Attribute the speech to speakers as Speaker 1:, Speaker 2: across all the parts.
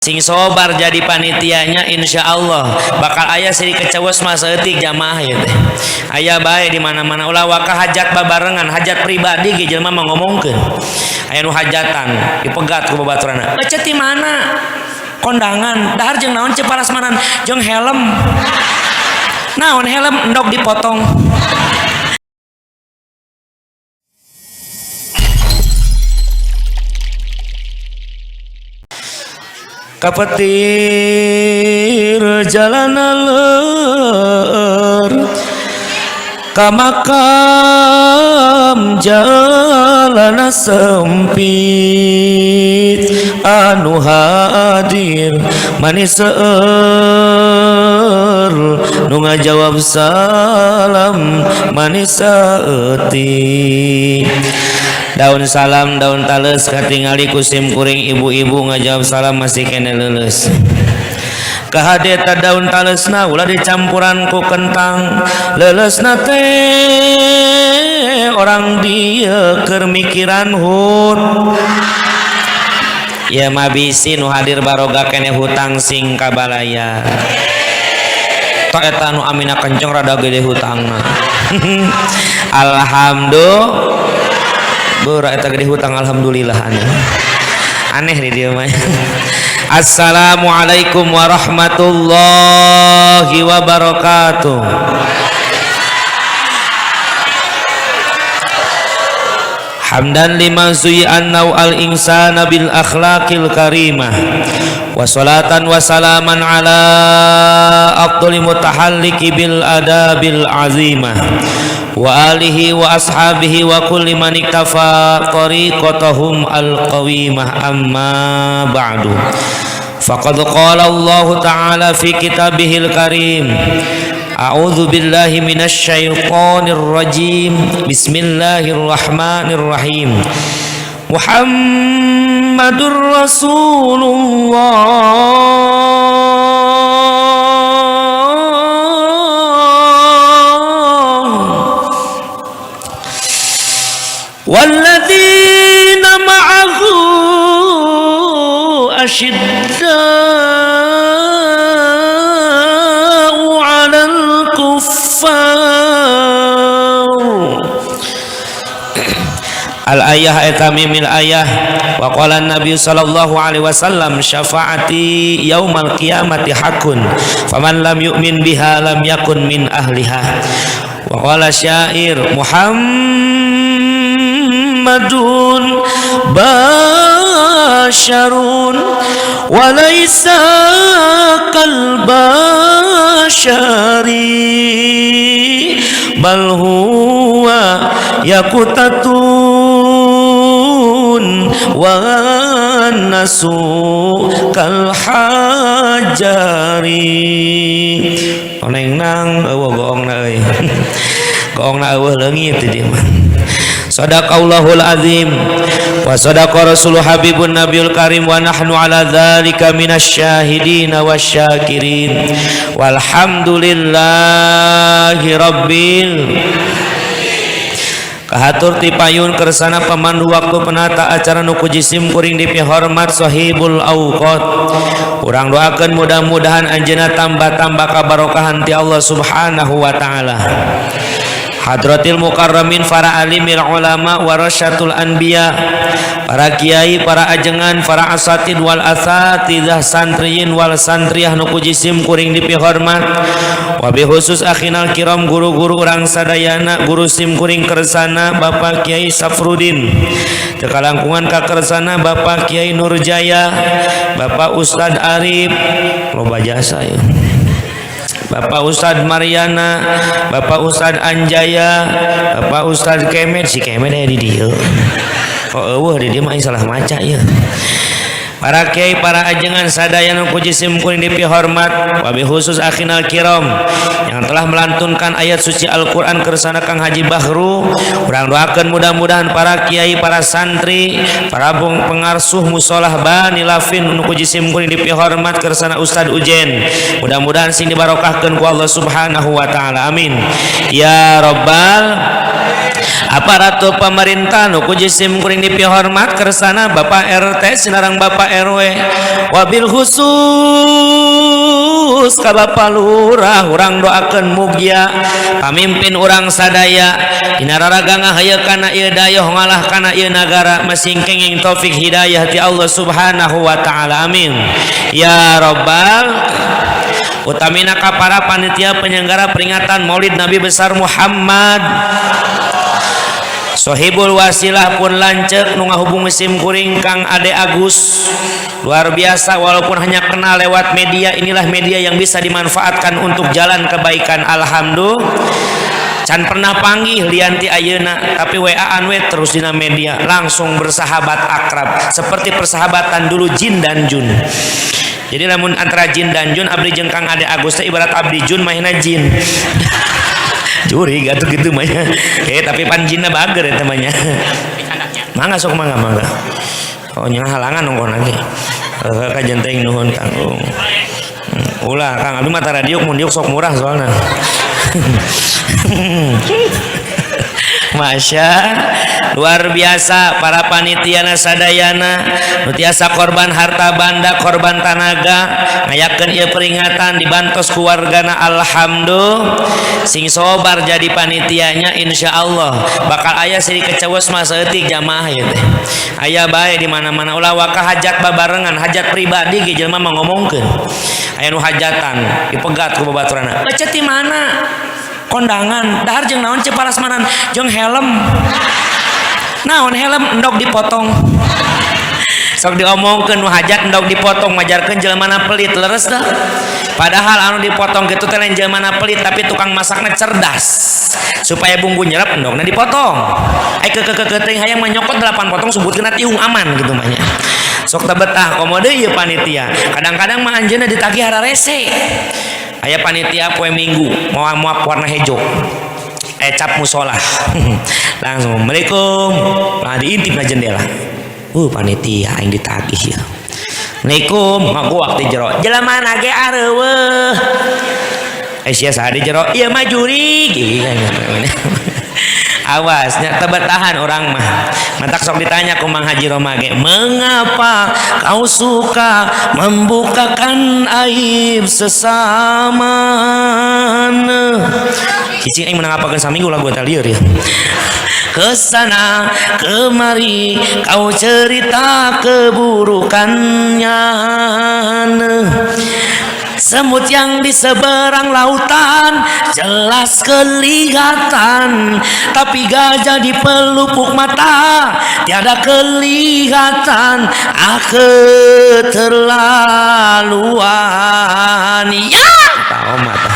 Speaker 1: sing sobar jadi panitianya insya Allah bakal ayah seri kecewas masa etik jamaah ya teh ayah baik di mana-mana ulah waka hajat babarengan hajat pribadi ge jelema mah ngomongkeun aya nu hajatan dipegat ku babaturana ecet di mana kondangan dahar jeung naon ceu parasmanan jeung helm naon helm endog dipotong kapetir jalan aleur ka makam jalana sempit anu hadir manis seueur nu ngajawab salam manis saeutik daun salam daun tales katingali kusim kuring ibu-ibu ngajawab salam masih kene leuleus kahade ta daun talesna ulah dicampuran ku kentang leuleusna teh orang dieu keur mikiran hut ya mabisi nu hadir baroga kene hutang sing kabalaya tok eta nu amina kenceng rada gede hutangna alhamdulillah beurak eta gede hutang alhamdulillah aneh di dieu mah. Assalamualaikum warahmatullahi wabarakatuh. Hamdan liman suyi'an naw'al insana bil akhlaqil karimah wa salatan wa salaman ala afdali mutahalliki bil adabil azimah wa alihi wa ashabihi wa kulli man iktafa tariqatahum al-qawimah amma ba'du faqad qala Allah ta'ala fi kitabihil karim a'udzu billahi minasy syaithanir rajim bismillahirrahmanirrahim Muhammadur Rasulullah والذين معه أشداء على الكفار al-ayah eta mimil ayah wa qala an-nabi sallallahu alaihi wasallam syafaati yaumal qiyamati hakun faman lam yu'min biha lam yakun min ahliha wa qala syair Muhammadun basharun walaysa kal bashari bal huwa yakutatun wa nasu kal hajari oneng nang eueuh goongna euy goongna eueuh leungit di dieu mah. Sadaqallahul azim wa sadaqa rasulul habibun nabiyul karim wa nahnu ala dzalika minasyahidin wasyakirin walhamdulillahi rabbil kahatur ti payun kersana pemandu waktu penata acara nu kujisim kuring dipihormat sahibul auqat urang doakeun mudah-mudahan anjeunna tambah-tambah kabarokahan ti Allah subhanahu wa ta'ala hadratil mukarramin para alimil ulama warasyatul anbiya para kiai para ajengan para asatid wal asatidzah santriyin wal santriyah nu kujisim kuring dipihormat wabi khusus akhinal kiram guru-guru urang sadayana guru sim kuring kersana Bapak Kiai Safrudin tekalangkungan ka kersana Bapak Kiai Nurjaya Bapak Ustad Arif loba jasa ya Bapak Ustad Mariana, Bapak Ustad Anjaya, Bapak Ustad Kemet, si Kemet aya di dieu. Kok eueuh di dieu mah salah maca ya. Para kiai para ajengan sadaya nu kujisim kuring dipihormat wabi khusus akhinal kiram yang telah melantunkan ayat suci Al-Qur'an kersana Kang Haji Bahru urang doakeun mudah-mudahan para kiai para santri para pengarsuh musholah Bani Lafin nu kujisim kuring dipihormat kersana Ustad Ujen mudah-mudahan sing dibarokahkeun ku Allah subhanahu wa ta'ala amin ya rabbal aparatur pemerintah nu ku jisim kuring dipihormat kersana Bapak RT sinarang Bapak RW wabil khusus ka Bapak Lurah urang doakeun mugia pamimpin urang sadaya dina raraga ngahayeukana ieu dayeuh ngalah kana ieu nagara masing kenging taufik hidayah ti Allah Subhanahu wa taala amin ya rabbal utamina ka para panitia penyelenggara peringatan Maulid Nabi besar Muhammad Sohibul wasilah pun lancek nu ngahubung sim kuring Kang Ade Agus luar biasa walaupun hanya kenal lewat media inilah media yang bisa dimanfaatkan untuk jalan kebaikan alhamdulillah can pernah panggih lianti ayeuna tapi WA-an we terus dina media langsung bersahabat akrab seperti persahabatan dulu jin dan jun jadi namun antara jin dan jun abdi jeung Kang Ade Agus teh ibarat abdi jun mahina jin curi gitu mah tapi pan jinna bager eta mah nya mangga sok mangga oh nya halangan nongkon lagi ka jenteng nuhun Kang ulah Kang abdi mata radio mun diuk sok murah soalna Masya luar biasa para panitia sadayana nu tiasa korban harta banda korban tanaga ngayakeun ieu peringatan dibantos ku wargana alhamdulillah sing sobar jadi panitianya insyaallah bakal aya siri kecewas mah saeutik jamaah ieu teh aya bae di mana-mana ulah waka hajat babarengan hajat pribadi ge jelema mah ngomongkeun aya nu hajatan dipegat ku babaturanna lecet di mana kondangan dahar jeung naon ceu parasmanan jeung helm naon helm endog dipotong sok diomongkeun nu hajat endog dipotong majarkeun jelema pelit leres dah padahal anu dipotong kitu teh lain jelema pelit tapi tukang masakna cerdas supaya bumbu nyerap endogna dipotong ke teuing hayang manyokot 8 potong sebutkeun tiung aman gitu mah nya sok teu betah komo deui panitia kadang-kadang mah anjeunna ditagih hararese aya panitia poe minggu mau warna hijau cap musola langsung assalamualaikum nah diintip na jendela panitia yang ditagih ya assalamualaikum ngaguak di jero jelema na ge areueuh sia saha di jero ieu mah juri awasnya tebetahan orang mah mantak sok ditanya ku Mang Haji Roma ge mengapa kau suka membukakan aib sesama cicing aing menang apakeun saminggu lagu eta lieur ya kesana kemari kau cerita keburukannya semut yang di seberang lautan jelas kelihatan tapi gajah di pelupuk mata tiada kelihatan keterlaluan ya tahu mata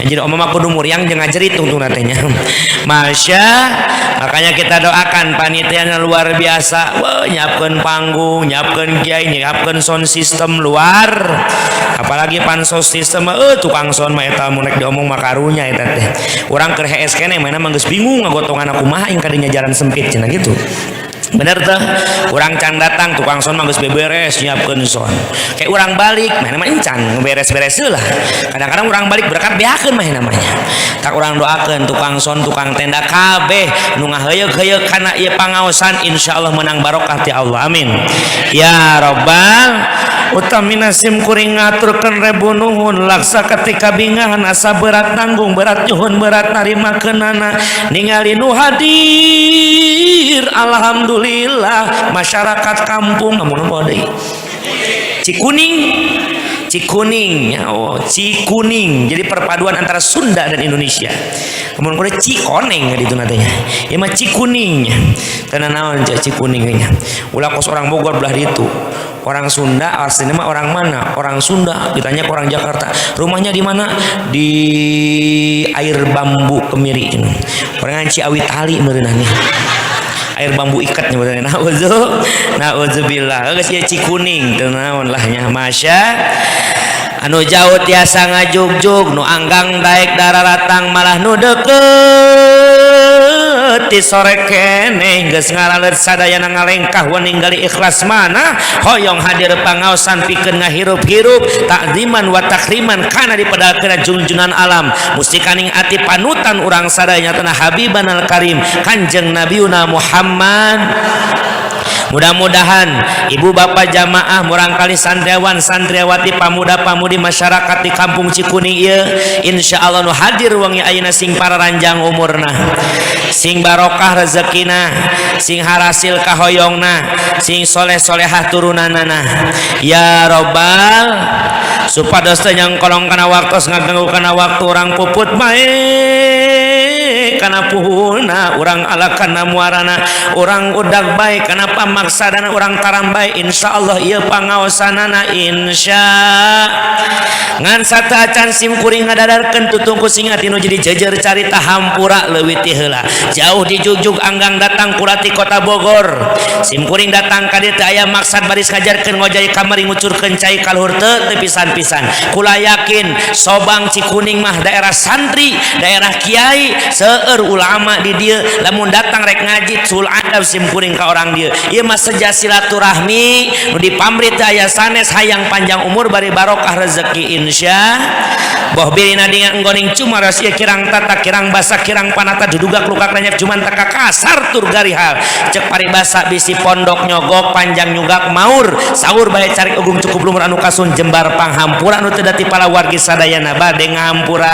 Speaker 1: jadi omah kudu muriang jeung ngajerit tungtung natenya Masya makanya kita doakan panitianya luar biasa nyiapkeun panggung nyiapkeun kiai nyiapkeun sound system luar apalagi pansos sistem tukang sound mah eta mun rek diomong makarunya eta teh urang keur hees keneh mainna mah geus bingung ngagotongan kumaha ing kadinya jalan sempit cenah gitu bener teh urang can datang tukang sound mah geus beberes nyiapkeun sound kayak urang balik mainna mah encan beres-beres heula kadang-kadang urang balik berkat beakeun mah namanya tak urang doakeun tukang sound tukang tenda kabeh nu ngaheuyeuh-heuyeuh kana ieu pangaosan insyaallah menang barokah ti Allah amin ya rabbal utamina sim kuring ngaturkeun rebu nuhun laksa ketika bingahan asa berat tanggung berat nyuhun berat narimakeunana ningali nu hadir alhamdulillah masyarakat kampung namun apa deui Cikuning oh Cikuning jadi perpaduan antara Sunda dan Indonesia kemudian kudu Cikoneng gitu natanya ieu mah Cikuning kana naon Cikuning nya ulah kos orang Bogor belah ditu orang Sunda aslinya mah orang mana orang Sunda ditanya ke orang Jakarta rumahnya di mana di air bambu kemiri orang Ciawi Tali meureunah nih air bambu ikat nyebutnya nauzubillah geus ieu Cikuning teu naon lah nya Masya anu jauh tiasa ngajugjug nu anggang daek dararatang malah nu deukeut ti sore keneh geus ngalalet sadayana ngalengkah we ningali ikhlas mana hoyong hadir pangaosan pikeun ngahirup-hirup takdiman wa takriman kana dipedakeun junjunan alam musti kaning ati panutan urang sadaya tanah habibanal karim kanjeng nabiuna Muhammad. Mudah-mudahan ibu bapak jamaah murangkali santriawan santriawati pamuda-pamudi masyarakat di kampung Cikuning ieu insyaallah nu hadir wangi ayeuna sing pararanjang umurna sing barokah rezekina sing harasil kahoyongna sing soleh-solehah turunanana ya robbal supados teh nyangkolong kana waktos ngaganggu kana waktu orang puput bae kana puhuna urang alakana muarana urang udag bae kana pamaksadana urang taram bae insyaallah ieu pangaosanana insya ngan sataacan sim kuring ngadadarkeun tutungku sing ati nu jadi jejer carita hampura leuwih ti heula jauh di Jugjug anggang datang kurati kota Bogor sim kuring datang ka dieu teh aya maksad baris ngajarkeun ngojay kamari ngucurkeun cai kaluhur teu pisan-pisan kula yakin Sobang Cikuning mah daerah santri daerah kiai seueur ulama di dieu lamun datang rek ngaji sul adab sim kuring ka orang dieu ieu mah seja silaturahmi nu dipamrit aya sanes hayang panjang umur bari barokah rezeki insya boh birina dengan enggoning cumaros ieu kirang tata kirang basa kirang panata duduga klukak banyak cuman teka kasar tur garihal cek paribasa bisi pondok nyogok panjang nyugak maur sahur bae cari ugung cukup lumur anu kasun jembar panghampura anu teu dati pala wargi sadayana bade ngahampura.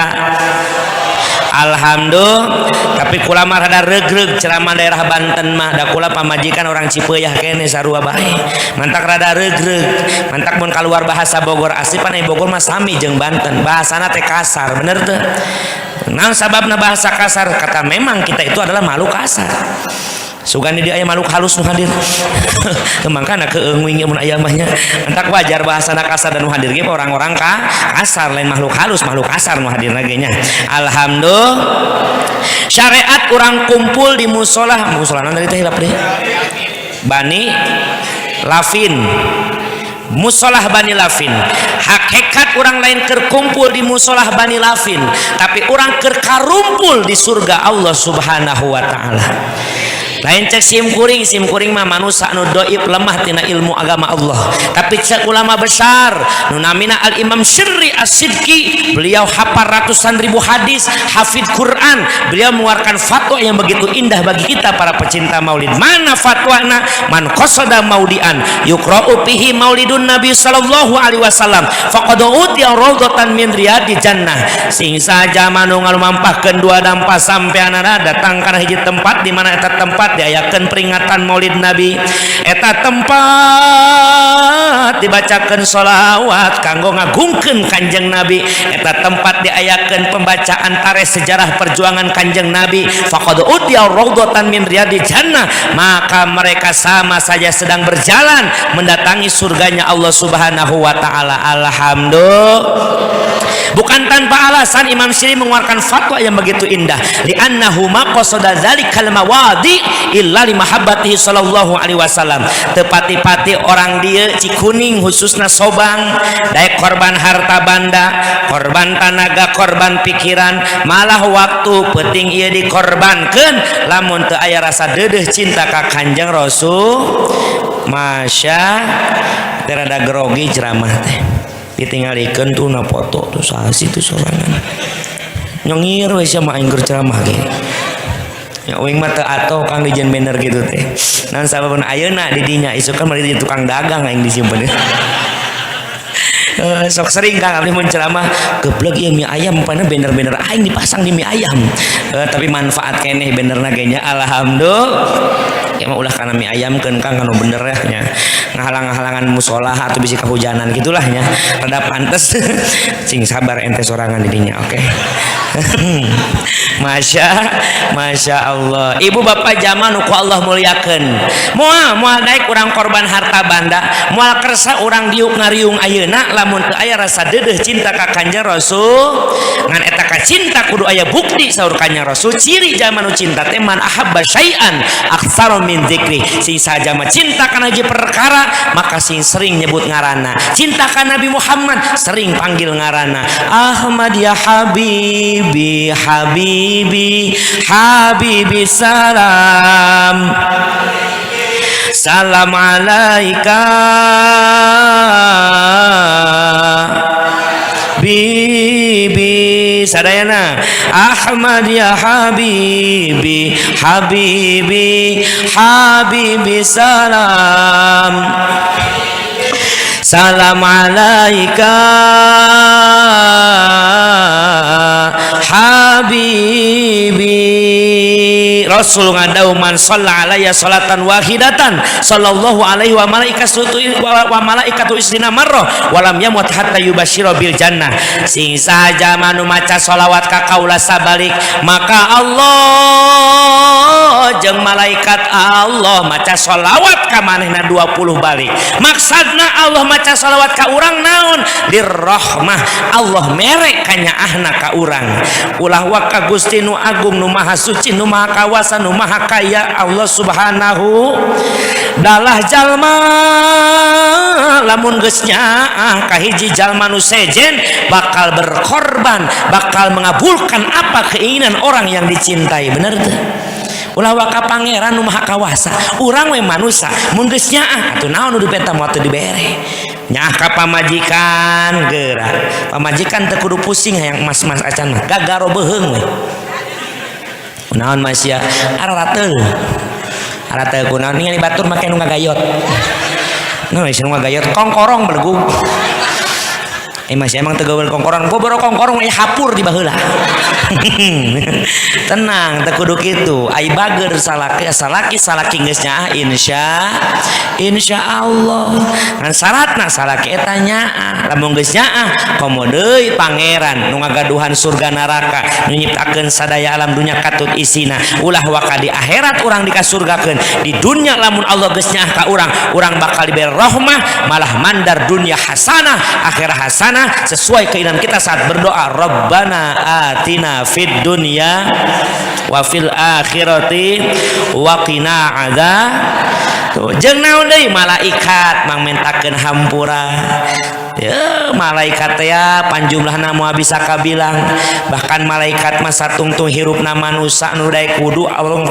Speaker 1: Alhamdulillah tapi kula mah rada regreg ceramah daerah Banten mah da kula pamajikan orang Cipeuyah kene sarua bae mantak rada regreg mantak mun kaluar bahasa Bogor asli pan Bogor mah sami jeung Banten bahasana teh kasar bener teu naon sababna bahasa kasar kata memang kita itu adalah makhluk kasar sugani dia aya makhluk halus nu hadir kemangkana keungwing mun aya mah nya entak wajar bahasana kasar dan nu hadir ge orang-orang kasar lain makhluk halus makhluk kasar nu hadirna ge nya alhamdulillah syariat urang kumpul di musola musolana dari teh hilap deh Bani Lafin musolah Bani Lafin hakikat orang lain kerkumpul di musolah Bani Lafin tapi orang kerkarumpul di surga Allah subhanahu wa ta'ala lain cek sim kuring mah manusia anu doib lemah tina ilmu agama Allah tapi cek ulama besar nu namina Al Imam Syirri As-Sidki beliau hafal ratusan ribu hadis hafid Quran beliau mengeluarkan fatwa yang begitu indah bagi kita para pecinta maulid mana fatwana man qasada maudian yuqra'u fihi maulidun Nabi sallallahu alaihi wasallam faqad utiya rawdatan min riyadi jannah sing saja manu ngalumampahkeun dua dampa sampeanana datang kana hiji tempat di mana eta tempat diayakeun peringatan maulid Nabi eta tempat dibacakeun sholawat kanggo ngagungkeun kanjeng Nabi eta tempat diayakeun pembacaan tarikh sejarah perjuangan kanjeng Nabi faqad utiya rawdatan min riyadi jannah maka mereka sama saja sedang berjalan mendatangi surganya Allah subhanahu wa ta'ala alhamdulillah bukan tanpa alasan Imam Syirri mengeluarkan fatwa yang begitu indah li'annahu ma qasada dzalikal mawadi illa li mahabbatihi sallallahu alaihi wasallam tepati-pati orang dia Cikuning khususna Sobang daek korban harta banda korban tanaga korban pikiran malah waktu penting ieu dikorbankeun lamun teu aya rasa deudeuh cinta ka Kanjeng Rasul masya terada grogi ceramah teh ditinggalikeun tuh na foto tuh sasi tuh sorangan nyengir we sia mah aing keur ceramah ge ya uing mah teu atoh kang dijen banner gitu teh naon sababna ayeuna di dinya isukan mah di tukang dagang aing disimpen sok sering kang abdi mun ceramah geblek ieu mie ayam pana banner-banner aing dipasang di mie ayam tapi manfaat keneh bannerna ge nya alhamdulillah ya mah ulah kana mie ayam keun kang anu bener nya ngahalang-halangan musola atau bisi kehujanan gitulah nya rada pantes sing sabar ente sorangan di dinya oke Masya Allah ibu bapak zaman ku Allah muliakeun moal daek urang korban harta banda moal kersa urang diuk ngariung ayeuna lamun teu aya rasa deudeuh cinta ka Kanjeng Rasul ngan eta ka cinta kudu aya bukti saur Kanjeng Rasul ciri zaman nu cinta teh man ahabba syai'an aktsara min dzikri. Sing saja mah cinta kana hiji perkara maka sing sering nyebut ngaranna. Cinta ka Nabi Muhammad sering panggil ngaranna. Ahmad ya habibi habibi habibi salam salam alaika bibi sadayana. Ahmad ya habibi habibi habibi salam salam alaika habibi. Rasul ngadau man shalla alayya salatan wahidatan sallallahu alaihi wa malaikatu isrina marrah walam yamut hatta yubashshira bil jannah. Sing saja manu maca sholawat ka kaula sabalik maka Allah jeung malaikat Allah maca sholawat ka manehna 20 balik. Maksudna Allah maca sholawat ka urang naon? Dirrahmah Allah merek ka nyaahna ka urang. Ulah wa ka Gusti nu agung nu maha suci nu maha kawasa nu maha kaya Allah subhanahu dalah jalma lamun geus nyaah ka hiji jalma nu sejen bakal berkorban bakal mengabulkan apa keinginan orang yang dicintai. Bener teh? Ulah wa ka pangeran nu maha kawasa urang we manusia mun geus nyaah atuh naon nu dipeta moal teu dibere. Nyaah ka pamajikan geura pamajikan teu kudu pusing hayang emas-emas acan mah gagaro beheung we. Naon masya ararateul kunaon ningali batur make nu ngagayot nu ngagayot kongkorong belegug masih emang tegaweul kongkorong boboro kongkorong hapur di baheula. Tenang teu kudu kitu ai bager salaki geus nyaah insya Allah ngan syaratna salaki eta nyaah lamun geus nyaah komo deui pangeran nu ngagaduhan surga neraka nu nyiptakeun sadaya alam dunya katut isina ulah waka di akhirat urang dikasurgakeun di dunya lamun Allah geus nyaah ka urang bakal diberi rahmah malah mandar dunya hasanah akhirat hasanah sesuai keinginan kita saat berdoa Rabbana atina fid dunya wa fil akhirati wa qina adzab. Jeung naon deui malaikat mangmentakeun hampura. Ya malaikat ya panjumlahna moal bisa kabilang bahkan malaikat mah satungtung hirupna manusia nu daek wudu Allah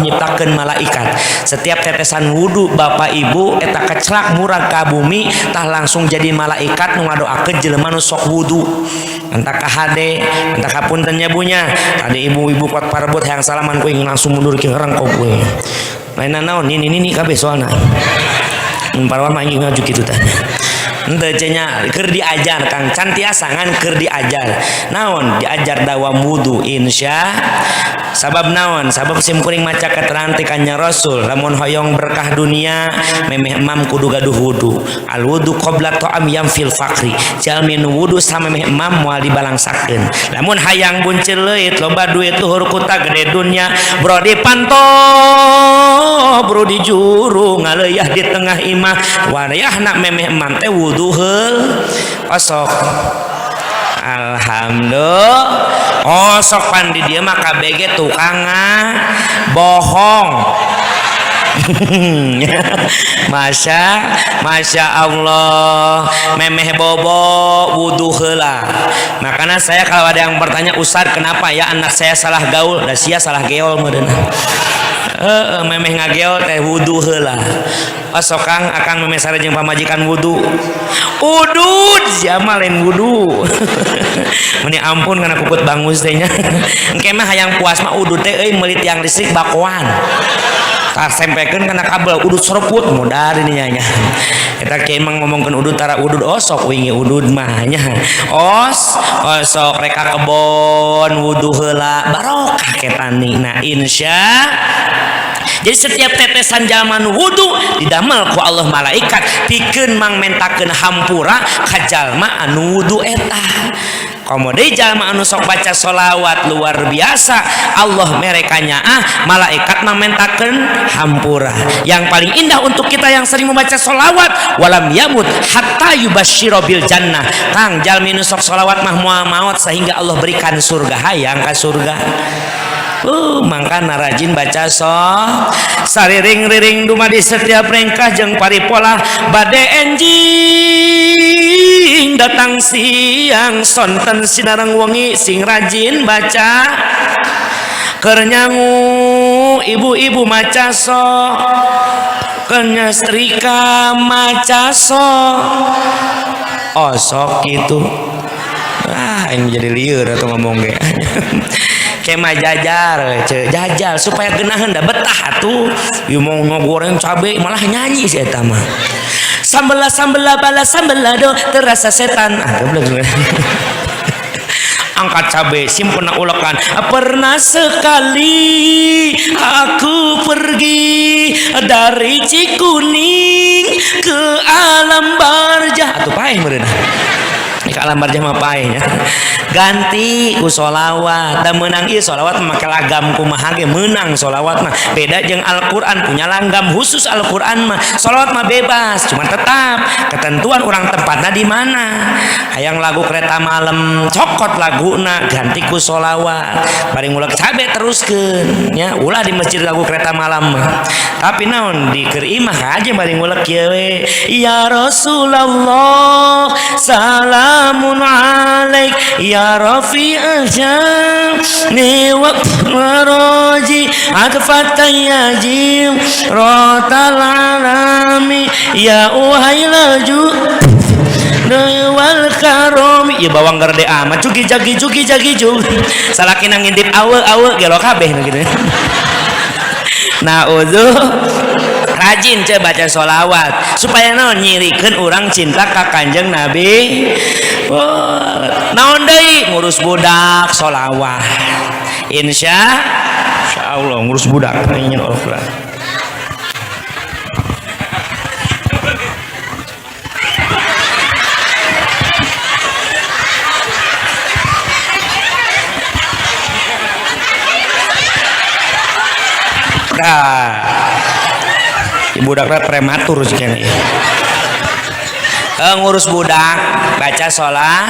Speaker 1: nyiptakeun malaikat setiap tetesan wudu bapak ibu eta keclak murag ka bumi tah langsung jadi malaikat nu ngadoakeun jelema nu sok wudu entah ka hade entah ka punten nya bunya tadi ibu-ibu kuat parebut hayang salaman ku langsung mundur ke rangkop we lainna naon ini kabeh soalna mun parwa mah ingin ngaju kitu teh ente cenah keur diajar Kang can tiasa ngan keur diajar naon diajar dawam wudu insya sabab naon sabab simkuring maca keterangan ti kanjeng Rasul lamun hoyong berkah dunia memeh imam kudu gaduh wudu al wudu qabla ta'am yamfil fakri jalmi nu wudu sama memeh imam moal dibalangsakeun lamun hayang buncil leuit loba duit tuhur kuta gede dunia bro dipanto bro di juru ngaleuyah di tengah imah warayahna memeh imam teh wudu heul osok alhamdulillah osok pan di dia mah KBG tukang bohong. Masya Allah memeh bobo wudu heula makanya saya kalau ada yang bertanya Ustaz kenapa ya anak saya salah gaul da sia salah geol modena memeh ngageol teh wudu heula osok Kang akang memeh sareng pamajikan wudu udud jama lain wudu meni ampun kana kukut bangus teh nya engke mah hayang puas mah udud teh euy meuli tiang listrik bakoan tak sempekeun kana kabel udud serput modar ini nya eta kieu emang ngomongkeun udud tara udud osok wingi udud mah nya osok rek ka kebon wudu heula barokah ketani nah insya. Jadi setiap tetesan zaman wudu didamel ku Allah malaikat pikeun mangmentakeun hampura ka jalma anu wudu eta. Komo deui jalma anu sok baca sholawat luar biasa Allah mereka nyaah malaikat mangmentakeun hampura. Yang paling indah untuk kita yang sering membaca sholawat walam yamut hatta yubashshira bil jannah. Kang jalmi nu sok sholawat mah moal maot sehingga Allah berikan surga hayang ka surga. mangkana rajin baca sariring-riring dumadi setiap rengkah jeung paripola bade enjing datang siang sonten sinareng wengi sing rajin baca keur nyangu ibu-ibu maca kenya setrika maca sok gitu ini jadi liur atau ngomong ge kema jajar supaya genahan da betah tuh ieu mau ngogoreng cabe malah nyanyi si eta mah sambela bala sambela do terasa setan angkat cabe simpen ulekan pernah sekali aku pergi dari Cikuning ke alam barjah atuh paeh meureun ke alam barjah mah paehnya ganti ku sholawat dan menang ieu sholawat make lagam kumaha ge meunang sholawat mah beda jeung Al-Qur'an punya langgam khusus Al-Qur'an mah sholawat mah bebas cuma tetap ketentuan orang tempatna di mana hayang lagu kereta malam cokot laguna ganti ku sholawat bari nguleg cabe teruskeun nya ulah di masjid lagu kereta malam mah tapi naon di keur imah aja bari nguleg kieu we ya Rasulullah salamun alaik ya Rafi'al jami wa roji atfatayajim rotal alami ya uhailaju wal karomi ya bawang gerde amat cuki jagi salakina ngintip awe gelo kabeh gitu nah rajin baca sholawat supaya naon nyirikeun urang cinta ka Kanjeng Nabi naon deui ngurus budak sholawat insya Allah ngurus budak ingin Allah budaknya prematur sih kan ngurus budak baca sholat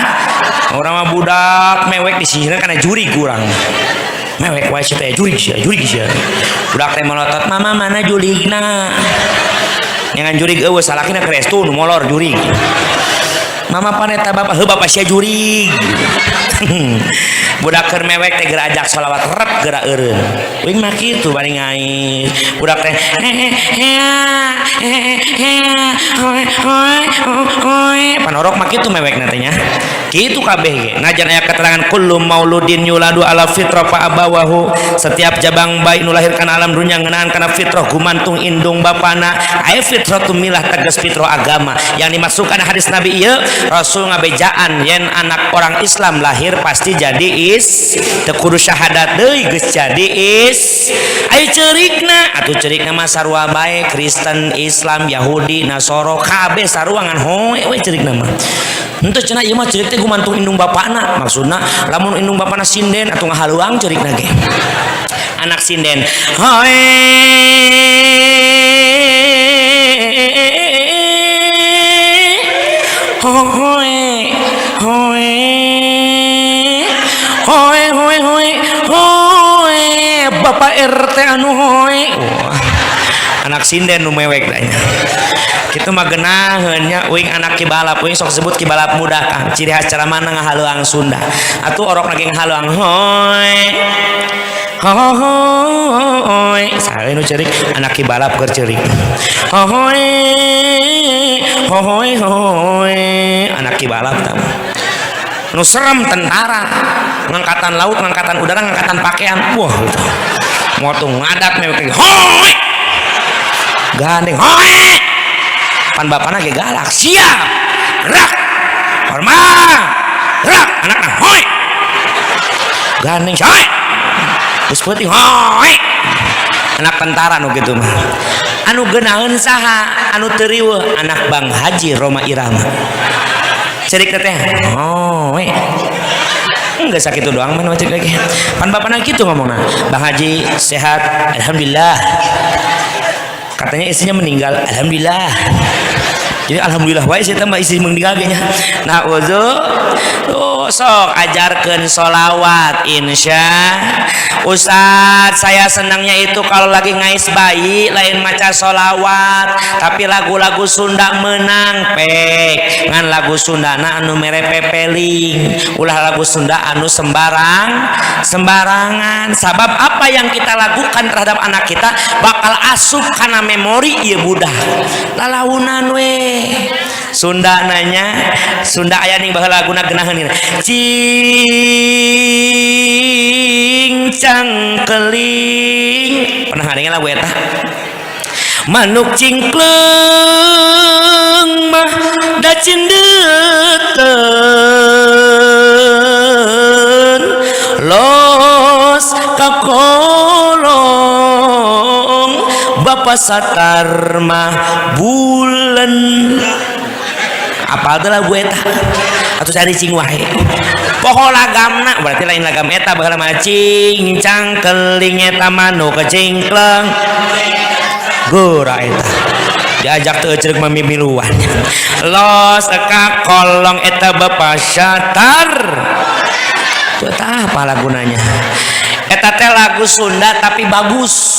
Speaker 1: orang mah budak mewek disihirkan karena juri kurang mewek wae sih teh juri sih budak teh melotot mama mana juligna jangan jurig eueuh salakina krestu nu molor jurig mama paneta bapak heuh bapak sia jurig budak keur mewek teh geura ajak sholawat rep geura eureun uing mah kitu bari ngais budak teh panorok mah kitu mewekna teh nya kitu kabeh ge najan aya keterangan kullu mauludin yuladu ala fitrah fa abawahu setiap jabang bayi nu lahirkan alam dunya ngeunaan kana fitrah gumantung indung bapana aya fitrah milah tegas fitrah agama yang dimasukkan hadis Nabi ieu Rasul ngabejaan yen anak orang Islam lahir pasti jadi teu kudu syahadat deui geus jadi aya ceurigna atuh ceurigna mah sarua bae Kristen Islam Yahudi Nasoro kabeh sarua ngan hoe we ceurigna mah henteu cenah ieu mah ceurik teh gumantung indung bapana maksudna lamun indung bapana sinden atuh ngahaluang ceurigna ge anak sinden hoe Bapak RT anu hoe anak sinden nu mewek danya kitu mah geunaheun nya uing anak kibalap uing sok sebut kibalap muda Kang ciri khas cara mana ngahaluang Sunda atuh orok lagi ngahaluang hoe hoy sare nu ceurik anak kibalap keur ceurik hoy anak kibalap tah nu serem tentara ngangkatan laut ngangkatan udara ngangkatan pakaian wah gitu motu ngadat mewek hoy gandeng hoy pan bapana ge galak siap rak hormat rak anakna hoy gandeng hoy geus peuting hoy anak tentara nu kitu mah anu geunaheun saha anu teu riweuh anak Bang Haji Roma Irama cerik teh hoy enggak sakit doang main wajib lagi pan bapana gitu ngomongna Bang Haji sehat alhamdulillah katanya istrinya meninggal alhamdulillah Jadi alhamdulillah wae saya tambah isi mengdigagenya. Nah tuh sok ajarkan sholawat insya Ustadz. Saya senangnya itu kalau lagi ngais bayi lain maca sholawat tapi lagu-lagu Sunda menang pek ngan lagu Sunda anu mere pepeling ulah lagu Sunda anu sembarangan. Sabab apa yang kita lakukan terhadap anak kita bakal asup karena memori ieu budak lalaunan we. Sunda nanya Sunda aya ning baheula laguna geunaheun cincang keling pernah ngadenge lagu eta manuk cingkleng mah da cindeuten los kakolong Bapak Satar mah bulan apa adalah gue eta atau cari cing wae poho lagamna berarti lain lagam eta bakal mah cincang keling eta manuk kecingkleng gora eta diajak teu ceuk mamimiluan los ka kolong eta Bapak Satar tuh apa lagunanya eta teh lagu Sunda tapi bagus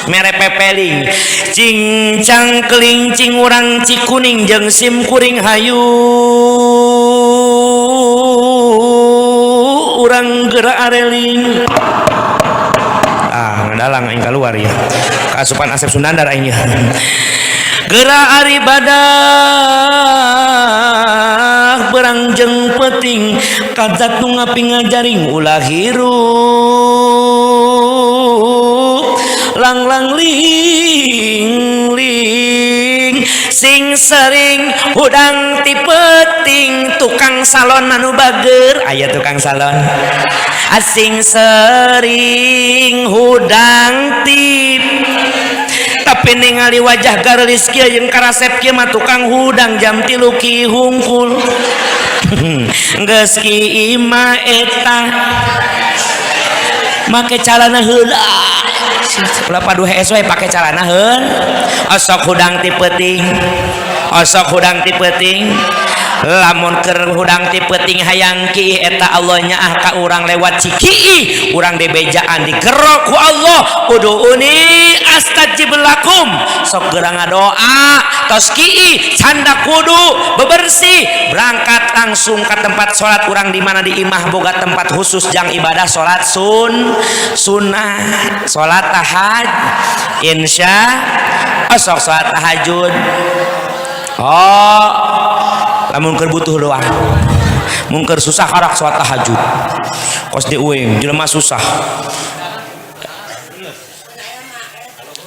Speaker 1: mere pepeling cincang keling cing urang cikuning jeung sim kuring hayu urang geura areling ngadalang aing keluar ya kasupan Asep Sunandar aing ya geura ari badag berang jeung peuting kadzat nu ngapingajaring ulah hirup lang ling ling sing sering hudang ti peuting tukang salon anu bager aya tukang salon asing sering hudang ti tapi ningali wajah garis kieu jeung karasep kieu mah tukang hudang jam 3 ki hungkul geus ki imah eta make calana heula ulah padu hees we pake calana heun osok hudang ti peuting lamun keur hudang ti peuting hayang ki eta Allah nyaah ka urang lewat ciki urang dibejaan digerok ku Allah udhuuni astajib lakum sok geura ngadoa tos ki canda kudu bebersih berangkat langsung ke tempat sholat urang di mana di imah boga tempat khusus jang ibadah sholat sunnah sholat tahajud insya sok sholat tahajud lamun keur butuh doang mun keur susah karak sholat tahajud kos di uing jelema susah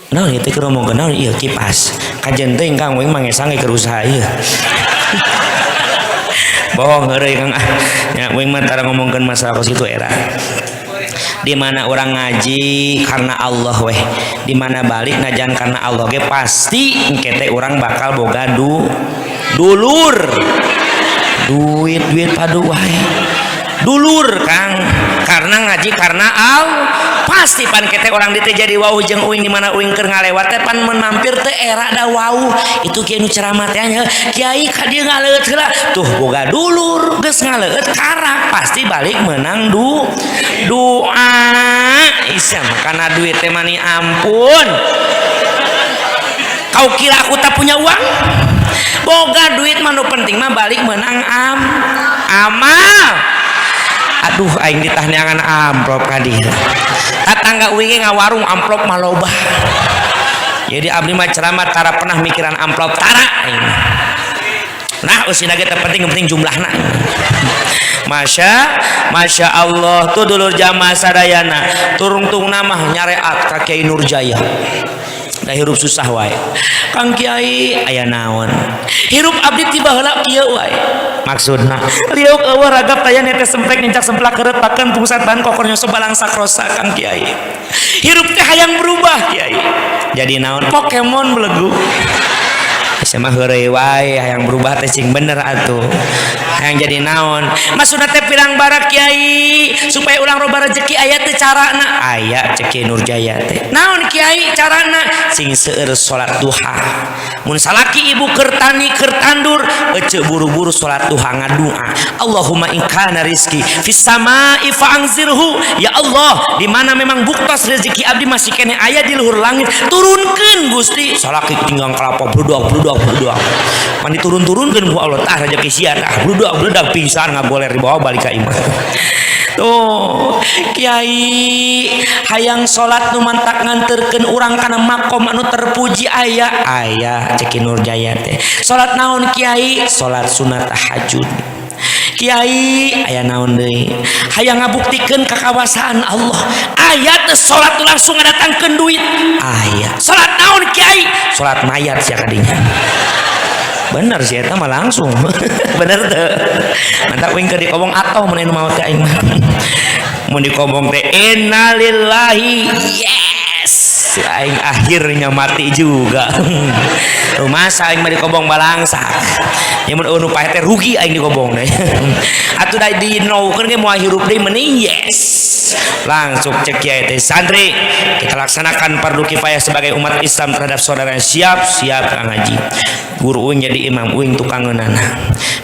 Speaker 1: nah itu keur ngomongkeun naon ieu kipas kajen teh Kang uing mangesang keur usaha ieu bohong heureuy Kang nya uing mah tara ngomongkeun masalah kos itu era di mana orang ngaji karena Allah weh di mana balik najan karena Allah ge pasti engke teh urang bakal boga dulur duit padu wae dulur Kang karena ngaji karena Allah pasti pan kete orang di teh jadi wau jeung uing di mana uing keur ngalewat teh pan menampir teh era da wau itu kieu nu ceramah teh nya kiai ka dieu ngaleut heula tuh boga dulur geus ngaleut karak pasti balik menang doa isya makana duit teh mani ampun kau kira aku tak punya uang boga duit mah nu penting mah balik menang amal aduh aing ditah neangan amplop ka dieu tatangga uing ngawarung amplop mah loba jadi abdi mah ceramah tara pernah mikiran amplop tara nah usina ge teh penting jumlahna Masya Allah tuh dulur jamaah sadayana turung-tungna mah nyareat ka Kiai Nurjaya da hirup susah wae Kang Kiai aya naon hirup abdi tiba heula kieu wae maksudna liuk eueuh ragap taya nete semplek nincak semplak keureut pakeun pusat bahan kokornya sobalang sakrosa Kang Kiai hirup teh hayang berubah Kiai jadi naon Pokemon belegu sama heureuy wae hayang berubah teh cing bener atuh hayang jadi naon maksudna teh pirang barak kiai supaya ulang roba rezeki aya teh carana aya cek Kiai Nurjaya teh naon kiai carana sing seueur salat duha mun salaki ibu keur tani keur tandur ece buru-buru salat duha ngadoa Allahumma in kana rizki fis samai fa'anzirhu ya Allah di mana memang buktos rezeki abdi masih kene aya di luhur langit turunkeun Gusti salaki tinggal kelapa bludak mandi turun-turunkeun ku Allah tah rezeki sia tah bludak pingsan ngagoler di bawah balik ka imah tuh kiai hayang salat nu mantak nganterkeun urang kana makom anu terpuji aya cek Kiai Nurjaya teh salat naon kiai salat sunat tahajud kiai aya naon deui hayang ngabuktikeun kakawasan Allah aya teh salat langsung ngadatangkeun duit aya salat naon kiai salat mayat sia kadinya bener sih eta mah langsung bener teu mantap wing keur dikobong atau mun anu maot teh aing mah mun dikobong teh innalillahi yes aing akhirnya mati juga rumah aing mah dikobong balangsa nya mun anu pae teh rugi aing dikobong teh atuh da dinaukeun ge moal hirup deui mending yes langsung cek kiai teh santri kita laksanakan fardu kifayah sebagai umat Islam terhadap saudara siap ngaji guru uing jadi imam uing tukang ngeunana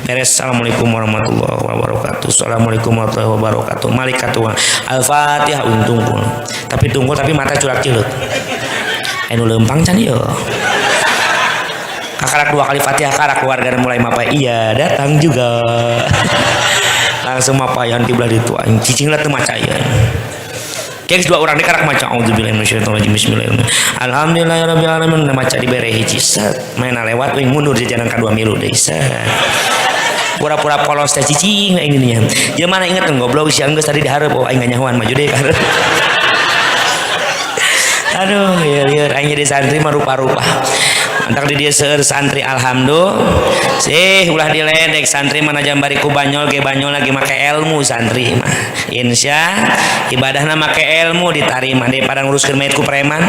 Speaker 1: beres. Assalamualaikum warahmatullahi wabarakatuh. Assalamualaikum warahmatullahi wabarakatuh. Malikatu al-fatihah uing tungkul tapi mata curak cileuk anu leumpang can ieu kakarak 2 kali fatihah karak keluarga mulai mapa iya datang juga langsung mapayan di belah ditu aing cicing lah teu maca ieu Keks 2 orang dikarak maca auzubillahi minasyaitonirrajim bismillahirrahmanirrahim alhamdulillahirabbil alamin maca dibere hiji set main lewat wing mundur jajanan ka 2 milu deui set pura-pura polos teh cicing aing dinya jeung mana inget goblok sia geus tadi dihareup aing nyahoan maju deui karep aduh lieur aing jadi santri mah rupa-rupa antak di dia seueur santri alhamdulillah sih ulah diledek santri mana jambari ku banyol ge banyol lagi make ilmu santri mah insya ibadahna make ilmu ditarima daripada nguruskeun mayit ku preman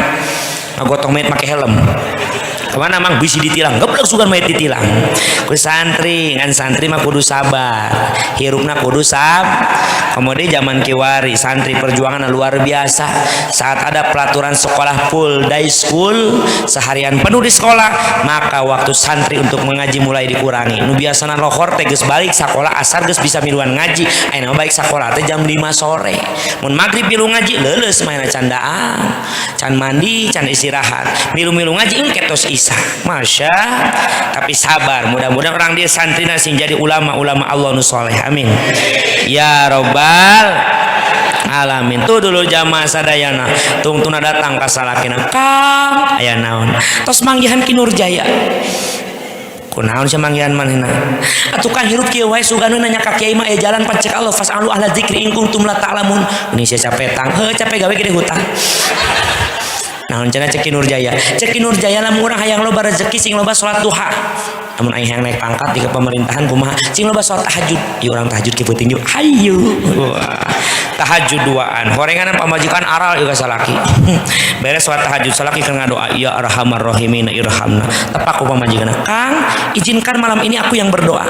Speaker 1: ngagotong mayit make helm kemana mang bisi ditilang geblek sugan mayit ditilang ku santri ngan santri mah kudu sabar hirupna kudu kemudian zaman kiwari santri perjuangan luar biasa saat ada pelaturan sekolah full day school seharian penuh di sekolah maka waktu santri untuk mengaji mulai dikurangi nu biasana lohor teh geus balik sakola asar geus bisa miluan ngaji ayeuna balik sakola teh jam 5 sore mun magrib milu ngaji leuleus maena candaan can mandi can istirahat milu-milu ngaji engke tos isa masya tapi sabar mudah-mudahan orang dia santri sing jadi ulama-ulama Allah nu soleh amin ya robbal alamin tuh dulu jamaah sadayana tungtuna datang ka salakina kang aya naon tos manggihan Ki Nurjaya kunaon sia manggihan manehna atuh kan hirup kieu wae sugana nanya ka kiai mah jalan pancek Allah fasalu ahla dzikri in kuntum la ta'lamun ini sia capetang capek gawe gede hutang naon cenah Ki Nurjaya lamun urang hayang loba rezeki sing loba salat duha namun aing hayang naik pangkat di pemerintahan kumaha sing loba salat tahajud ieu urang tahajud ki penting yuk hayu tahajud duaan horenganan pamajikan aral juga salaki beres salat tahajud salaki keur ngadoa ya arhamar rahimin irhamna tepak ku pamajikan Kang izinkan malam ini aku yang berdoa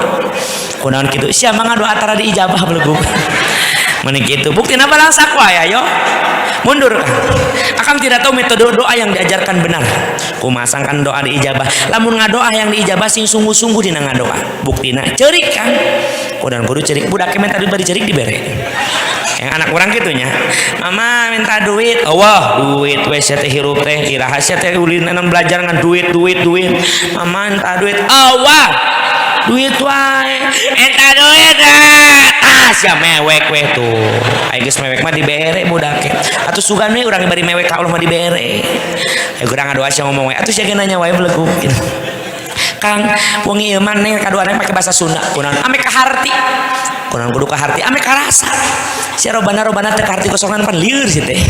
Speaker 1: kunaon kitu sia mangga doa tara diijabah beleguk mana gitu bukti apa langsak wae ayo mundur akang tidak tahu metode doa yang diajarkan benar kumasangkan doa diijabah lamun ngadoa yang diijabah sing sungguh-sungguh dina ngadoa buktina ceurik kan kudan kudu ceurik budak ke minta duit bari ceurik dibere yang anak orang gitunya mama minta duit Allah duit we teh hirup teh rahasia teh ulin belajar dengan duit mama minta duit Allah duit wae eta duit sia mewek we tuh aya geus mewek mah dibere budak atuh sugan we urang bari mewek ka Allah mah dibere aya urang ngadoa sia ngomong we atuh sia nanya wae beleguk gitu Kang wong ieu mah neng kadoana pake bahasa Sunda kunaon ame ka harti kunaon kudu ka harti ame ka rasa sia robana teh ka harti kosongan pan lieur sih teh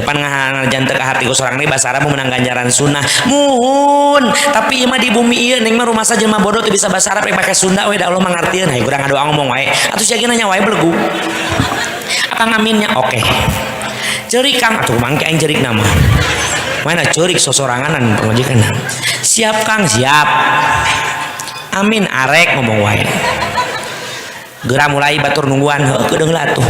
Speaker 1: pan ngajan teh ka harti kosongan ini bahasa Arab menang ganjaran sunnah muhun tapi ieu mah di bumi ieu neng mah rumasa jelema bodoh teh bisa bahasa Arab pake Sunda we da Allah mah ngartieun hayu urang ngadoa ngomong wae atuh sia nanya wae belegu akang aminnya oke ceurik Kang atuh mangke aing ceurik nama mana ceurik sosoranganan pamajikan Siap Kang, siap. Amin, arek ngomong wae. Geura mulai batur nungguan heuh kedeung lah tuh.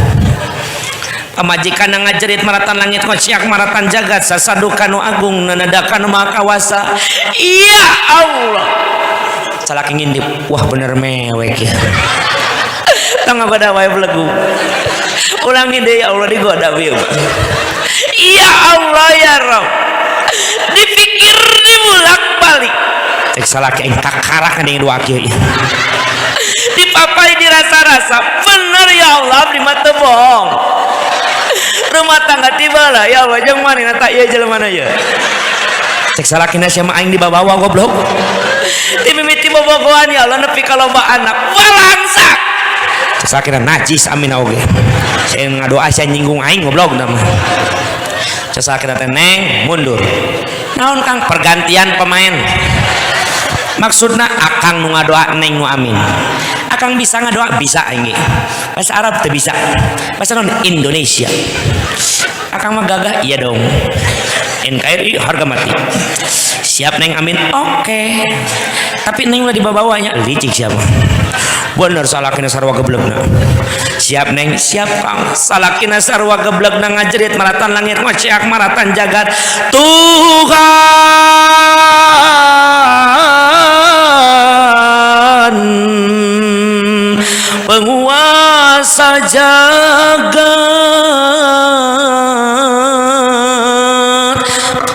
Speaker 1: Pamajikan ngajerit maratan langit ngosiak maratan jagat sasaduka nu agung nanadakan maha kawasa. Iya Allah. Salaki ngintip, wah bener mewek ya. Tangga pada wae belegu. Ulangi deh ya Allah digoda bieu. Iya Allah ya Rabb. Dipikir dibulak-balik. Cek salaki aing kakarak ning dua kieu. Dipapai dirasa-rasa, bener ya Allah di mata bohong. Rumah tangga tiba lah ya Allah jeung manehna tak ieu jelema ya. Cek salakina sia mah aing dibawa goblok. Ti mimiti bobogohan ya Allah nepi ka loba anak. Walangsak. Cek salakina najis amin oge. Saya ngadoa sia nyinggung aing goblok nama. Cek salakina teh neng mundur. Naon Kang pergantian pemain. Maksudna akang nu ngadoa neng nu amin. Akang bisa ngadoa bisa aing ge. Bahasa Arab teu bisa. Bahasa non Indonesia. Akang mah gagah iya dong. NKRI harga mati. Siap neng amin. Oke. Tapi neng udah dibawanya licik siapa? Bener salakina sarwa geblegna. Siap neng, siap Kang. Salakina sarwa geblegna ngajerit maratan langit ngociak maratan jagat. Tuhan penguasa jagat.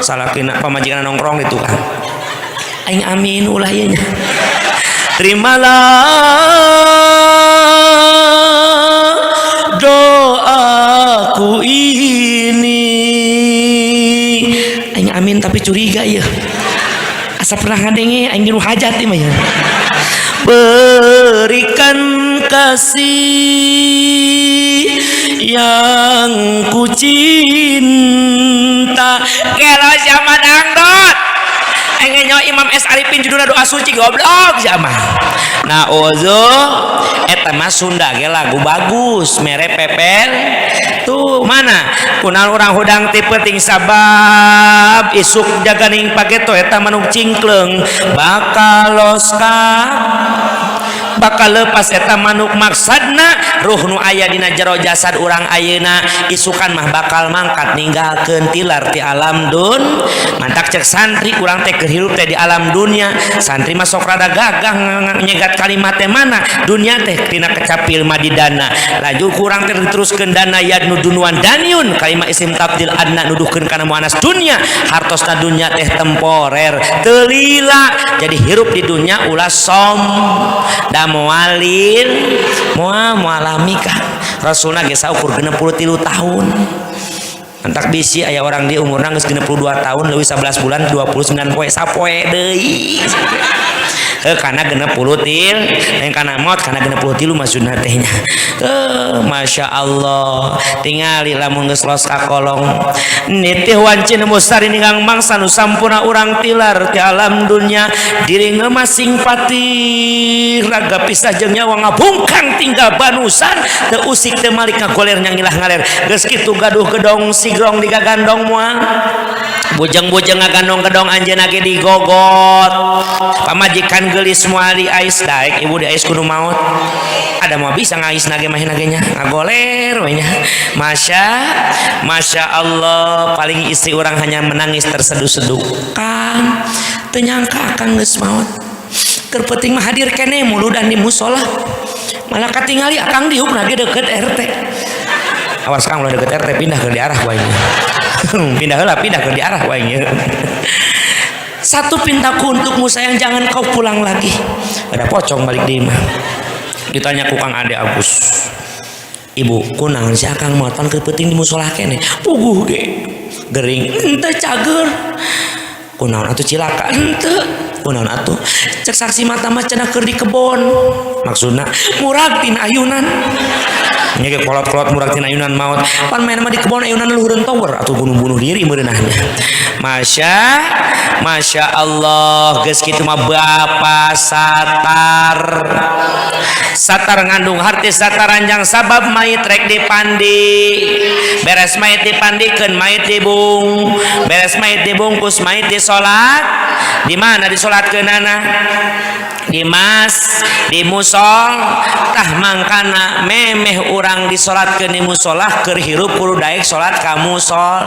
Speaker 1: Salakina pamajikan nongkrong itu kan. Aing amin ulah ieu nya. Terimalah doaku ini. Aing amin tapi curiga ya. Asa pernah ngadenge aing nu hajat ieu mah ya. Berikan kasih yang ku cinta. Kelo siapa dangdut engenyo Imam S. Arifin judulna doa suci goblok siapa. Nah ozo eta mah Sunda ge lagu bagus mere pepel tuh mana kunal orang hudang tipe ting sabab isuk jaganing pageto eta manuk cingkleng bakalos ka bakal lepas eta manuk maksadna ruh nu aya dina jero jasad urang ayeuna isukan mah bakal mangkat ninggalkeun tilar ti alam dun. Mantak cek santri urang teh keur hirup teh di alam dunia. Santri mah sok rada gagah nyegat kalimat teh mana dunia teh tina kecapil madidana. Laju kurang teh diteruskeun dana yadnu dunuan daniun kalimat isim tabdil adna nuduhkeun kana muannas dunia. Hartosna dunia teh temporer teu lila. Jadi hirup di dunia ulah som mualin mualami kah Rasulna ge saukur 63 tahun. Antak bisi aya orang dia umurna geus 62 tahun leuwih 11 bulan 29 poe sapoe deui. Karena 60 til yang kana maut kana 60 tilu maksudna teh nya. Masya Allah tingali lamun geus los ka kolong nitih wancin mustari ningang mangsa nu sampurna urang tilar ti alam dunya diri ngemasing pati raga pisah jeung nyawa ngabungkang tinggal banusan teu usik teu malik ngagoler nya ngilah ngaler geus kitu gaduh gedong sigrong digagandong moal bujang-bujang ngagandong gedong anjeunna ge digogot pamajikan gelis moal di ais daek ibu di ais kudu maut ada mau bisa ngais nage mah nagenya ngagoler we nya. Masya Allah paling istri orang hanya menangis terseduh-seduh Kang teu nyangka akang geus maut keur peuting mah hadir keneh mulu dan di musola malah katingali akang diuk nage deket RT. Awas Kang ulah deket RT pindah ke di arah wae pindah heula pindah ke di arah wae. Satu pintaku untukmu sayang jangan kau pulang lagi. Ada pocong balik di imah. Ditanya ku Kang Ade Agus. Ibu, kunaon si akang moton keur peuting di musola keneh? Puguh ge. Gering henteu cager. Kunaon atuh cilaka? Henteu. Kunaon atuh? Cek saksi mata mah cenah keur di kebon. Maksudna murag tina ayunan. nya ge kolot-kolot murag tina ayunan maut pan main mah di kebon ayunan luhureun tower atuh bunuh-bunuh diri meureunahna. Masya Allah geus kitu mah bapa satar ngandung harti satar ranjang sabab mayit rek dipandi beres mayit dipandikeun mayit dibung beres mayit dibungkus mayit disolat di mana disolatkeunana di di musol tah mangkana memeh urang disolatkeun di musolah keur hirup kudu daek salat ka musol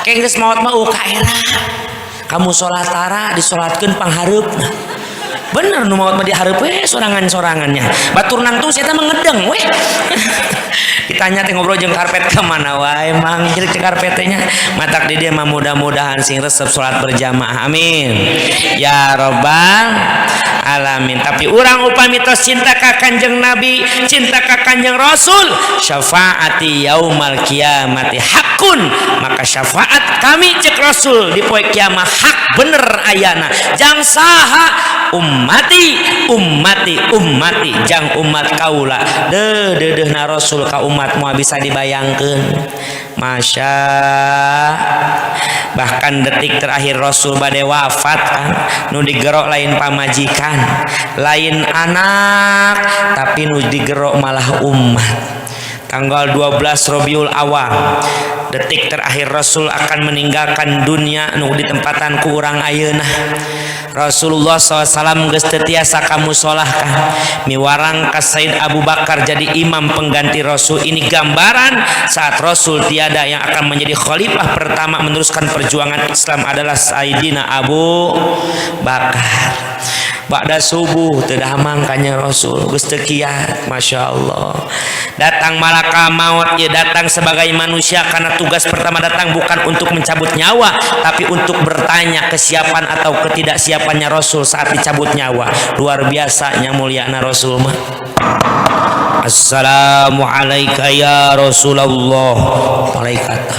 Speaker 1: keng geus maot mah kaera ka musola tara disolatkeun panghareupna bener nu maot mah dihareup we sorangan-sorangannya batur nangtung saya mah ngedeng we ditanya teh ngobrol jeung karpet ke mana wae mang jeung karpet teh nya matak di dieu mah mudah-mudahan sing resep salat berjamaah amin ya rabbal alamin. Tapi urang upami tos cinta ka Kanjeng Nabi cinta ka Kanjeng Rasul syafaati yaumal kiamati hakun maka syafaat kami cek Rasul di poe kiamah hak bener ayana jang saha ummati jang umat kaula deudeuhna Rasul ka umat moal bisa dibayangkeun masya bahkan detik terakhir Rasul bade wafat kan nu digerok lain pamajikan lain anak tapi nu digerok malah umat. Tanggal 12 Rabiul Awal detik terakhir Rasul akan meninggalkan dunia nu ditempatan ku urang ayeuna Rasulullah SAW geus teu tiasa ka musolah kan miwarang ka Said Abu Bakar jadi imam pengganti Rasul. Ini gambaran saat Rasul tiada yang akan menjadi khalifah pertama meneruskan perjuangan Islam adalah Sayyidina Abu Bakar. Ba'da subuh teu damang kanya Rasul geus teu kiat Masya Allah datang malaka maut ya datang sebagai manusia karena tugas pertama datang bukan untuk mencabut nyawa tapi untuk bertanya kesiapan atau ketidaksiapannya Rasul saat dicabut nyawa. Luar biasa nya mulyana Rasul mah. Assalamualaikum ya Rasulullah malaikat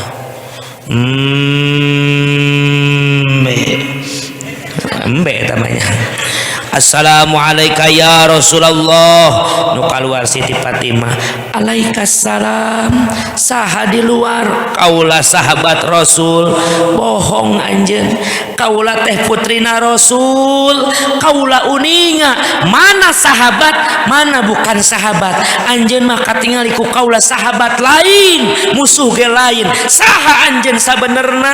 Speaker 1: embe namanya. Assalamualaikum ya Rasulullah nu kaluar Siti Fatimah alaikassalam saha di luar kaula sahabat Rasul bohong anjeun kaula teh putrina Rasul kaula uninga mana sahabat mana bukan sahabat anjeun mah katingali ku kaula sahabat lain musuh ge lain saha anjeun sabenerna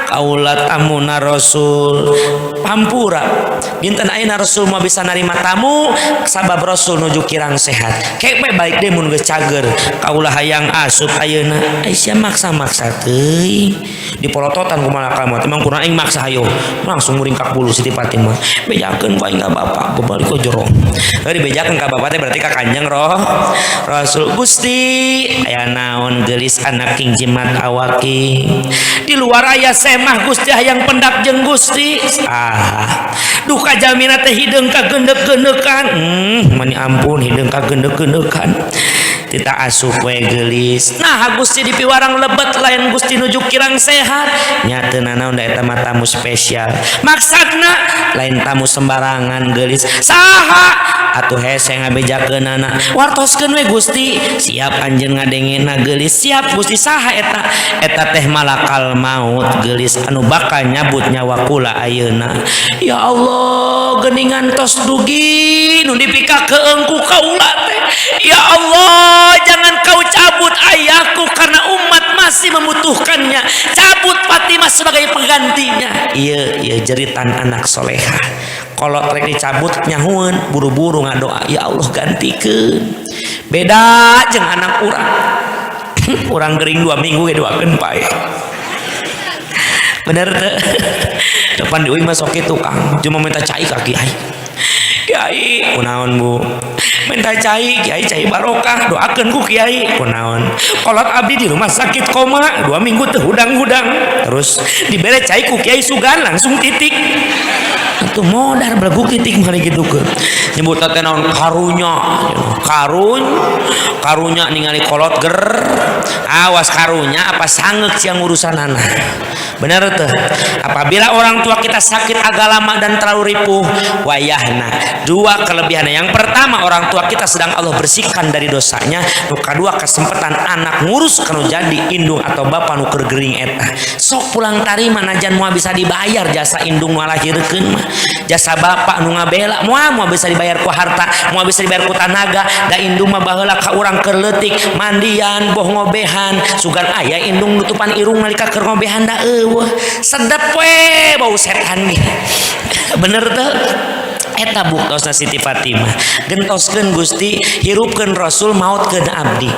Speaker 1: kaula tamuna Rasul pampura dinten ayeuna Rasul mah bisa narima tamu sabab Rasul nuju kirang sehat kayak baik deh mun geus cager kaulah hayang asup ayeuna Aisyah maksa-maksa teuing dipolototan ku malaka mah emang kurang aing maksa hayo langsung muringkak bulu Siti Fatimah bejakeun ku aing ka bapak bebalik ku jorong ari bejakeun ka bapak teh berarti ka Kanjeng Rasul Gusti aya naon geulis anak king jimat awaki di luar aya semah Gusti hayang pendak jeung Gusti duka jalmina teh hideung kagendek-gendekan mani ampun hideung kagendek-gendekan kita asup we geulis nah Gusti di piwarang lebet lain Gusti nuju kirang sehat nya teu nanaon da eta mah tamu spesial maksudna lain tamu sembarangan geulis saha atuh hese ngabejakeunana wartoskeun we Gusti siap anjeun ngadengena geulis siap Gusti saha eta teh malakal maut geulis anu bakal nyabut nyawa kula ayeuna ya Allah geuningan tos dugi nu dipikakeun ku kaula teh ya Allah jangan kau cabut ayahku karena umat masih membutuhkannya cabut Fatimah sebagai penggantinya iya jeritan anak solehah kalau rek dicabut nyahuan buru-buru ngadoa ya Allah gantikeun beda jeung anak urang gering 2 minggu ge doakeun pae bener teh depan diuing mah sok kitu Kang cuma minta cai ka Kiai kunaon Bu minta cai Kiai cai barokah doakeun ku Kiai kunaon kolot abdi di rumah sakit koma 2 minggu teh hudang-hudang terus dibere cai ku Kiai Sugan langsung titik kitu modar beleguk titik mari kitu ke nyebut teh naon karunya ningali kolot ger awas karunya apa sangeuk siang urusanana benar tuh apabila orang tua kita sakit agak lama dan terlalu ripuh wayahna dua kelebihannya yang pertama orang tua kita sedang Allah bersihkan dari dosanya nu kedua kesempatan anak ngurus kanu jadi indung atau bapak nu keur gering eta sok pulang tarima najan moal bisa dibayar jasa indung nu lahirkeun mah jasa bapak nu ngabela moal bisa dibayar ku harta moal bisa dibayar ku tanaga da indung mah baheula ka urang keur leutik mandian boh ngobehan sugan aya indung nutupan irung nalika keur ngobehan da eueuh sedep we bau setan ge bener teu eta buktosna Siti Fatimah gentoskeun Gusti hirupkeun Rasul mautkeun abdi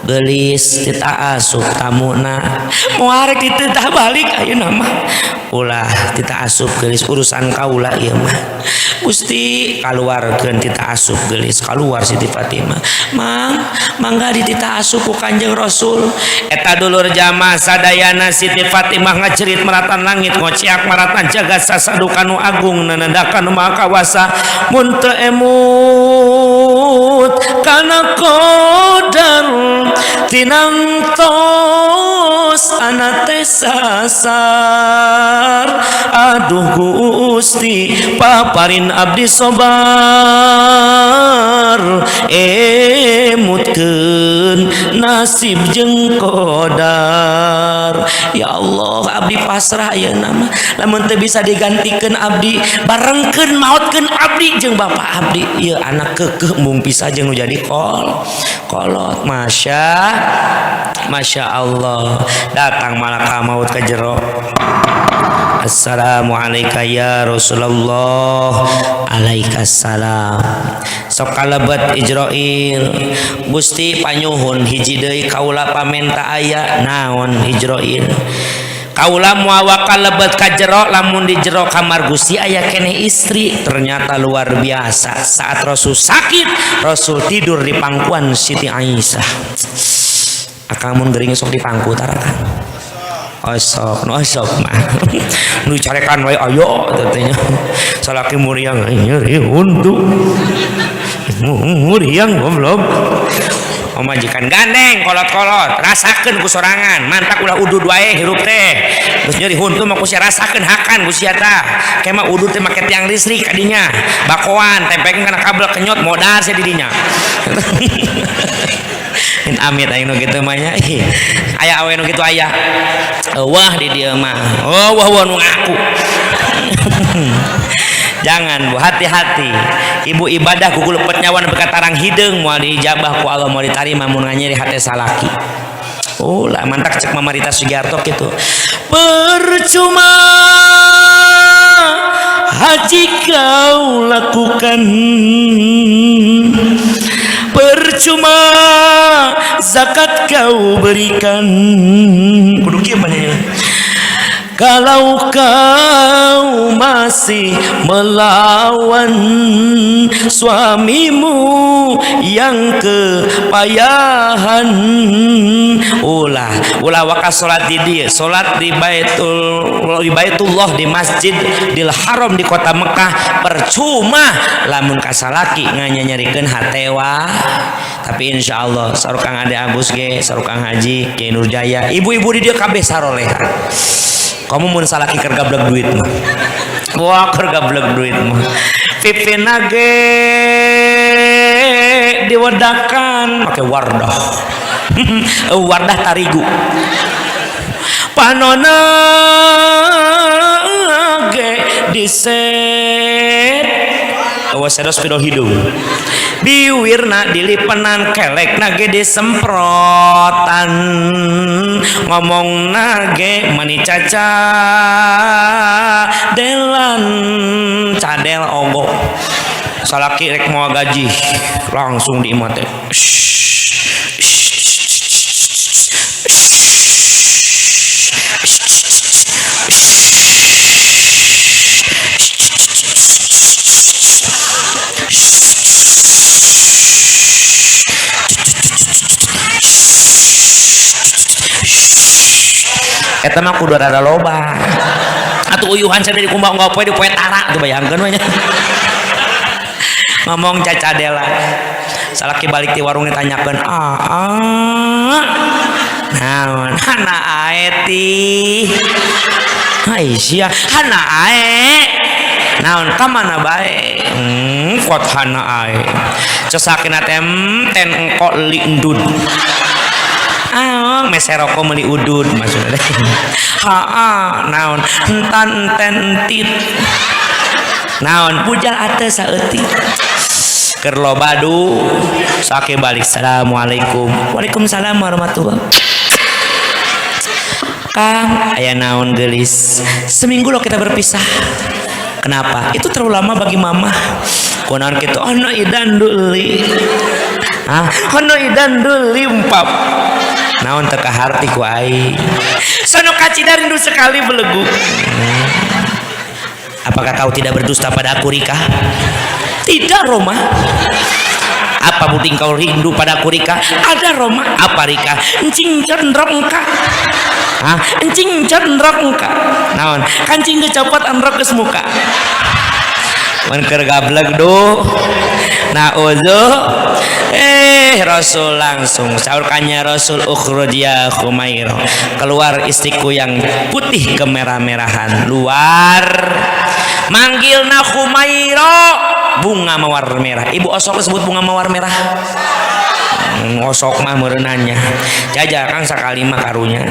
Speaker 1: gelis tita asup tamuna moal arek dititah balik ayeuna mah ulah tita asup gelis urusan kaula ieu mah Gusti kaluarkeun tita asup gelis kaluar Siti Fatimah mangga dititah asup ku Kanjeng Rasul eta dulur jamaah sadayana Siti Fatimah ngacerit maratan langit ngociak maratan jagat sasaduka nu agung nanandakan maha kawasa mun teu emut kana qadar tinangtos anate sasar aduh Gusti paparin abdi sobar emutkeun nasib jeung qadar ya Allah abdi pasrah ayeuna mah lamun teu bisa digantikeun abdi barengkeun maotkeun abdi jeung bapak abdi ieu anak keukeuh mung pisah jeung nu jadi kolot Masya Allah datang malaikat maut ke jero Assalamualaikum ya Rasulullah alaikassalam sok kalebet Ijroil Gusti panyuhun hiji deui kaula pamenta aya naon Ijroil kaula moal kalebet ka jero lamun di jero kamar Gusti aya kene istri ternyata luar biasa saat Rasul sakit Rasul tidur di pangkuan Siti Aisyah akang mun geuring sok di pangku tarakan osok mah nu carekan wae ayo tetenya salaki muriang nyeri untuk muriang goblok majikan gandeng kolot-kolot rasakeun ku sorangan mantak ulah udud wae hirup teh geus nyeri huntu mah ku sia rasakeun hakan ku sia tah ke mah udud teh make tiang listrik kadinya bakoan tempekeun kana kabel kenyot modar sia di dinya amit ayeuna kitu mah nya aya awe nu kitu aya wah di dieu mah wah nu ngaku jangan Bu hati-hati ibu ibadah ku lepet nyawa nepi ka tarang hideung moal diijabah ku Allah moal ditarima mun nganyeri hate salaki lah mantak cek Mamarita Sugiarto kitu percuma haji kau lakukan percuma zakat kau berikan kudu kieu panjangna kalau kau masih melawan suamimu yang kepayahan ulah wakas salat di dia salat di Baitullah di Masjid Dil Haram di kota Mekah percuma lamun kasalaki nganyanyarikeun hatewa tapi insyaallah sarukang Ade Agus ge sarukang Haji Kiai Nurjaya ibu-ibu di dia kabeh sarolehan kamu mun salaki keur gablek duit mah wah keur gablek duit mah pipina ge diwedakan pakai wardah wardah tarigu panona ge diset wasedos pidol hidung biwirna dilipenan kelek nage disemprotan ngomong nage mani caca delan cadel ogo salaki rek mau gaji langsung diimate eta mah kudu rada loba atuh uyuhan saya di kumbang nggak poe di poe tara tuh bayangkan banyak ngomong cacadela salaki balik di warung ditanyakan naon hana aeti Aisyah hana ae naon kamana bae kuat hana ae cosakina tem ten engko lindud meseroko meli udud maksudnya naon entan enten tit naon bujal ate saeutik keur lobadu sake balik assalamualaikum waalaikumsalam warahmatullahi Kang aya naon geulis seminggu lo kita berpisah kenapa itu terlalu lama bagi mama kunaon kitu ono idan deuli ono idan deuli umpap naon teka harti ku aing sono kacida rindu sekali belegu apakah kau tidak berdusta pada aku Rika tidak Roma apa buting kau rindu pada aku Rika ada Roma apa Rika encing cenderok engka encing cenderok engka naon kancing kecopot androk ke muka menker gablek do nauzu Rasul langsung saurkannya Rasul ukhruj ya Khumairah keluar istriku yang putih kemerah-merahan luar manggilna Khumairah bunga mawar merah ibu osok disebut bunga mawar merah osok mah merenanya jaja kang sakali mah karunya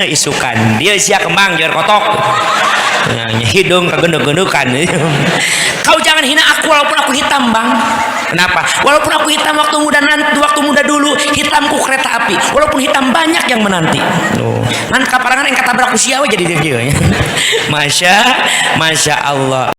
Speaker 1: isukan dia sia kembang jar kotok hidung kegenduk-gendukan kau jangan hina aku walaupun aku hitam bang kenapa walaupun aku hitam waktu muda dulu hitamku kereta api walaupun hitam banyak yang menanti kan kaparangan yang kata beraku siawa jadi dia masya Allah